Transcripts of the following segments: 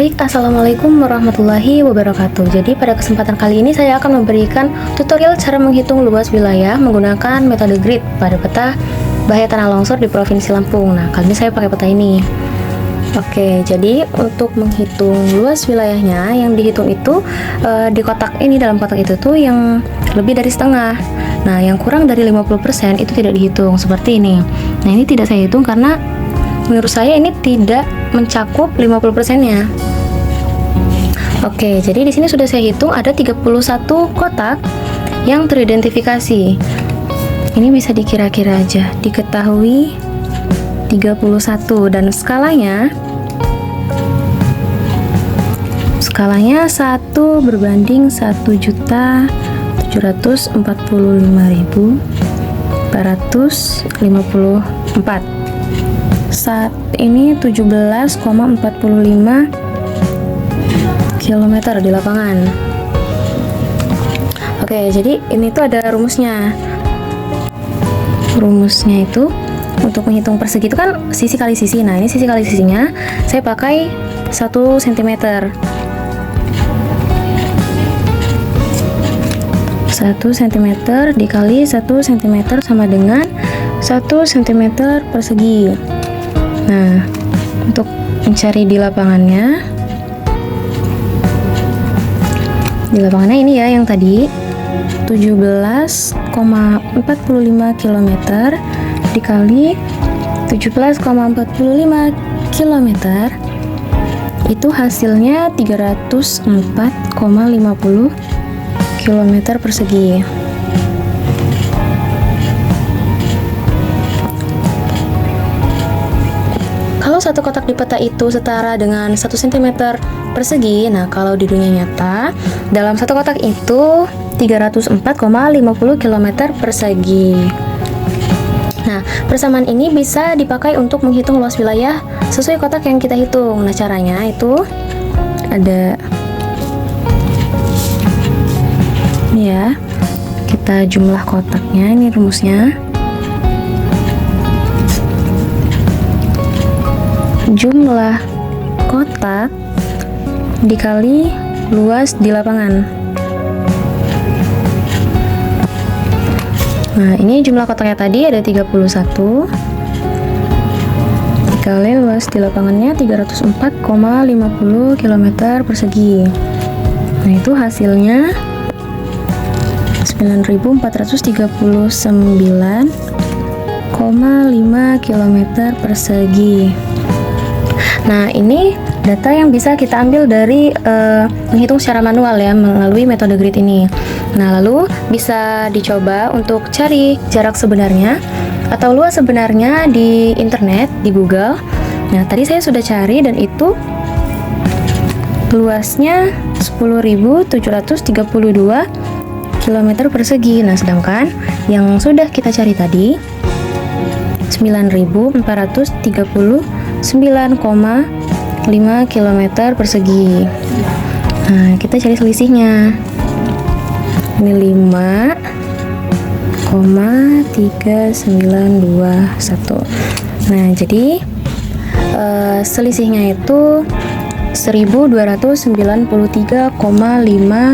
Baik, Assalamualaikum warahmatullahi wabarakatuh. Jadi pada kesempatan kali ini saya akan memberikan tutorial cara menghitung luas wilayah menggunakan metode grid pada peta bahaya tanah longsor di Provinsi Lampung. Nah, kali ini saya pakai peta ini. Oke, jadi untuk menghitung luas wilayahnya, yang dihitung itu di kotak ini, dalam kotak itu tuh yang lebih dari setengah. Nah, yang kurang dari 50% itu tidak dihitung, seperti ini. Nah, ini tidak saya hitung karena menurut saya ini tidak mencakup 50%-nya. Oke, jadi di sini sudah saya hitung ada 31 kotak yang teridentifikasi. Ini bisa dikira-kira aja, diketahui 31 dan skalanya 1 berbanding 1.445.454. Saat ini 17,45 km di lapangan. Oke, jadi ini tuh ada rumusnya. Rumusnya itu untuk menghitung persegi itu kan sisi kali sisi. Nah, ini sisi kali sisinya saya pakai 1 cm. 1 cm dikali 1 cm sama dengan 1 cm persegi. Nah, untuk mencari di lapangannya ini ya, yang tadi 17,45 km dikali 17,45 km itu hasilnya 304,50 km persegi. Kalau satu kotak di peta itu setara dengan 1 cm persegi, nah kalau di dunia nyata dalam satu kotak itu 304,50 km persegi. Nah, persamaan ini bisa dipakai untuk menghitung luas wilayah sesuai kotak yang kita hitung. Nah, caranya itu ada ini ya, kita jumlah kotaknya, ini rumusnya. Jumlah kotak dikali luas di lapangan. Nah, ini jumlah kotaknya tadi ada 31 dikali luas di lapangannya 304,50 km persegi. Nah, itu hasilnya 9.439,5 km persegi. Nah, ini data yang bisa kita ambil dari menghitung secara manual ya, melalui metode grid ini. Nah, lalu bisa dicoba untuk cari jarak sebenarnya atau luas sebenarnya di internet, di Google. Nah, tadi saya sudah cari dan itu luasnya 10.732 km persegi. Nah, sedangkan yang sudah kita cari tadi 9.439,5 km persegi. Nah, kita cari selisihnya. Ini 5,3921. Nah, jadi selisihnya itu 1.293,5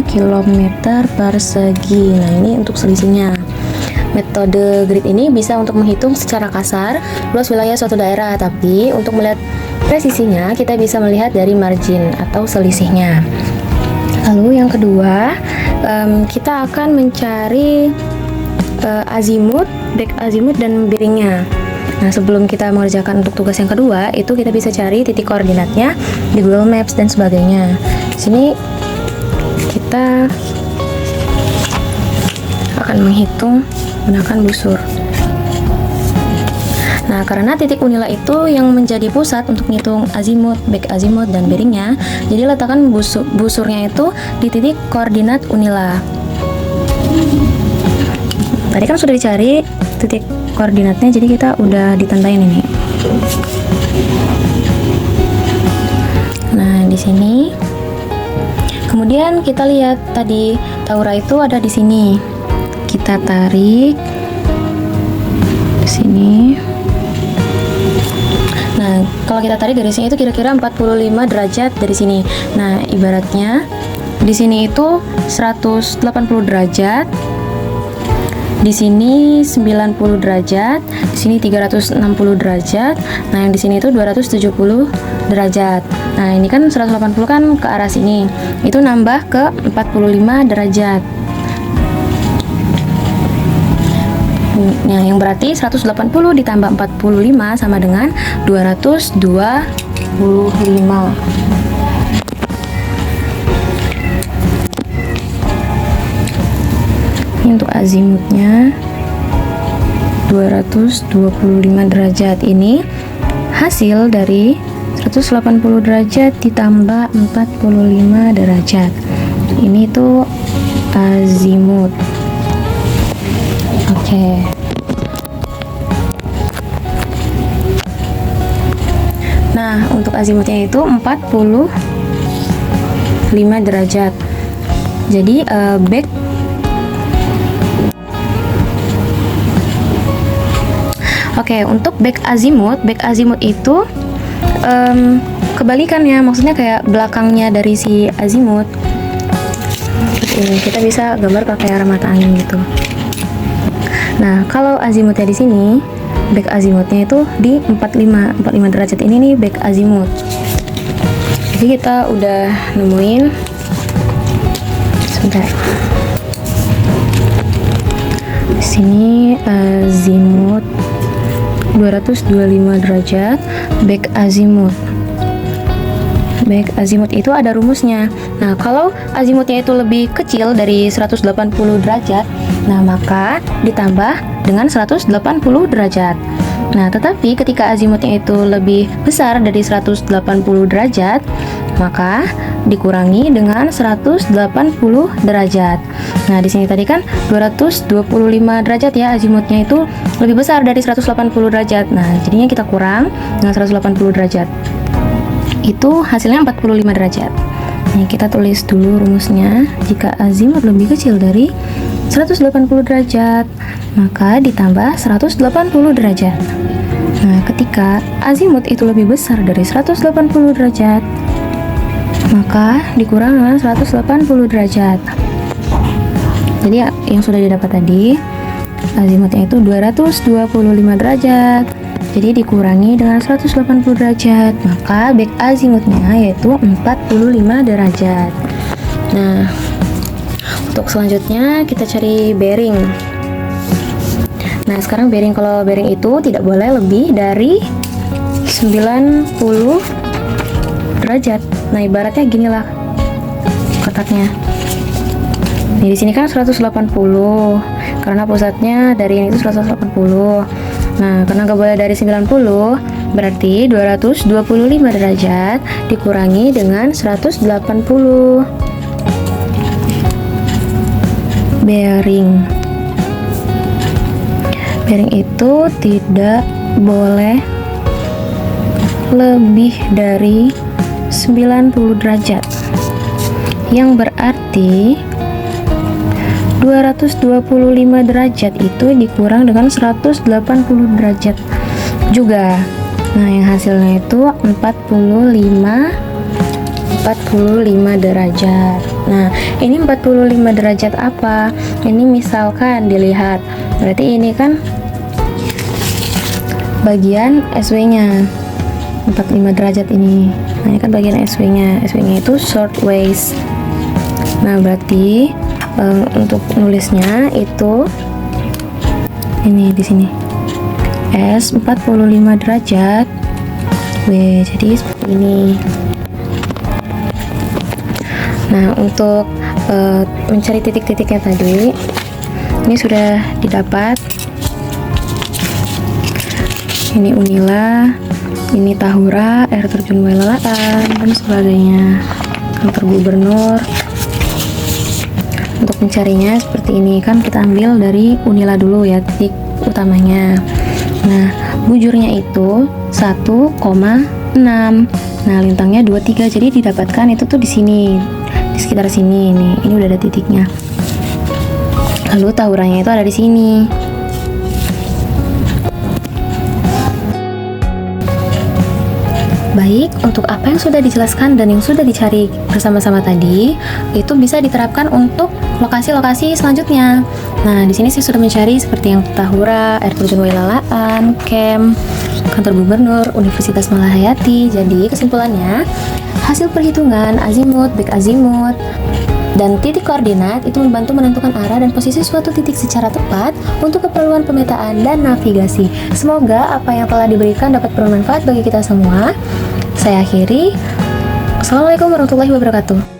km persegi. Nah, ini untuk selisihnya. Metode grid ini bisa untuk menghitung secara kasar luas wilayah suatu daerah, tapi untuk melihat presisinya kita bisa melihat dari margin atau selisihnya. Lalu yang kedua, kita akan mencari azimut, back azimut dan bearingnya. Nah, sebelum kita mengerjakan untuk tugas yang kedua, itu kita bisa cari titik koordinatnya di Google Maps dan sebagainya. Di sini kita akan menghitung menggunakan busur. Nah, karena titik unila itu yang menjadi pusat untuk menghitung azimut, back azimut, dan bearingnya, jadi letakkan busurnya itu di titik koordinat unila. Tadi kan sudah dicari titik koordinatnya, jadi kita udah ditandain ini. Nah, di sini. Kemudian kita lihat tadi taura itu ada di sini. Kita tarik ke sini. Nah, Nah, kalau kita tarik garisnya itu kira-kira 45 derajat dari sini. Nah, ibaratnya di sini itu 180 derajat, di sini 90 derajat, di sini 360 derajat. Nah, yang di sini itu 270 derajat. Nah, ini kan 180 kan ke arah sini. Itu nambah ke 45 derajat. Nah, yang berarti 180 ditambah 45 sama dengan 225. Ini untuk azimutnya 225 derajat. Ini hasil dari 180 derajat ditambah 45 derajat. Ini tuh azimut. Oke. Nah, untuk azimutnya itu 45 derajat. Jadi untuk back azimut itu kebalikannya, maksudnya kayak belakangnya dari si azimut. Ini kita bisa gambar pakai arah mata angin gitu. Nah, kalau azimutnya di sini, back azimutnya itu di 45 derajat. Ini nih back azimut. Jadi kita udah nemuin. Sebentar. Di sini azimut 225 derajat, back azimut. Baik, azimut itu ada rumusnya. Nah, kalau azimutnya itu lebih kecil dari 180 derajat, nah maka ditambah dengan 180 derajat. Nah, tetapi ketika azimutnya itu lebih besar dari 180 derajat, maka dikurangi dengan 180 derajat. Nah, di sini tadi kan 225 derajat ya, azimutnya itu lebih besar dari 180 derajat. Nah, jadinya kita kurang dengan 180 derajat. Itu hasilnya 45 derajat. Nah, kita tulis dulu rumusnya. Jika azimut lebih kecil dari 180 derajat, maka ditambah 180 derajat. Nah, ketika azimut itu lebih besar dari 180 derajat, maka dikurang dengan 180 derajat. Jadi yang sudah didapat tadi, azimutnya itu 225 derajat. Jadi dikurangi dengan 180 derajat, maka back azimutnya yaitu 45 derajat. Nah, untuk selanjutnya kita cari bearing. Nah, sekarang bearing, kalau bearing itu tidak boleh lebih dari 90 derajat. Nah, ibaratnya ginilah kotaknya. Nah, di sini kan 180 karena pusatnya dari ini itu 180. Nah, karena nggak boleh dari 90, berarti 225 derajat dikurangi dengan 180. Bearing itu tidak boleh lebih dari 90 derajat, yang berarti 225 derajat itu dikurang dengan 180 derajat juga. Nah, yang hasilnya itu 45 derajat. Nah, ini 45 derajat apa? Ini misalkan dilihat, berarti ini kan bagian SW-nya 45 derajat ini. Nah, ini kan bagian SW-nya. SW-nya itu short waist. Nah, berarti untuk nulisnya itu ini di sini S 45 derajat W, jadi seperti ini. Nah, untuk mencari titik-titiknya tadi ini sudah didapat. Ini Unila, ini Tahura, air terjun Welalaan dan sebagainya, kantor gubernur. Untuk mencarinya seperti ini, kan kita ambil dari Unila dulu ya, titik utamanya. Nah, bujurnya itu 1,6. Nah, lintangnya 23, jadi didapatkan itu tuh di sini, di sekitar sini nih. Ini udah ada titiknya. Lalu Tahuranya itu ada di sini. Baik, untuk apa yang sudah dijelaskan dan yang sudah dicari bersama-sama tadi, itu bisa diterapkan untuk lokasi-lokasi selanjutnya. Nah, di sini saya sudah mencari seperti yang Tahura, air terjun Wailalaan, camp, kantor gubernur, Universitas Malahayati. Jadi, kesimpulannya, hasil perhitungan azimut, baik azimut, dan titik koordinat itu membantu menentukan arah dan posisi suatu titik secara tepat untuk keperluan pemetaan dan navigasi. Semoga apa yang telah diberikan dapat bermanfaat bagi kita semua. Saya akhiri. Assalamualaikum warahmatullahi wabarakatuh.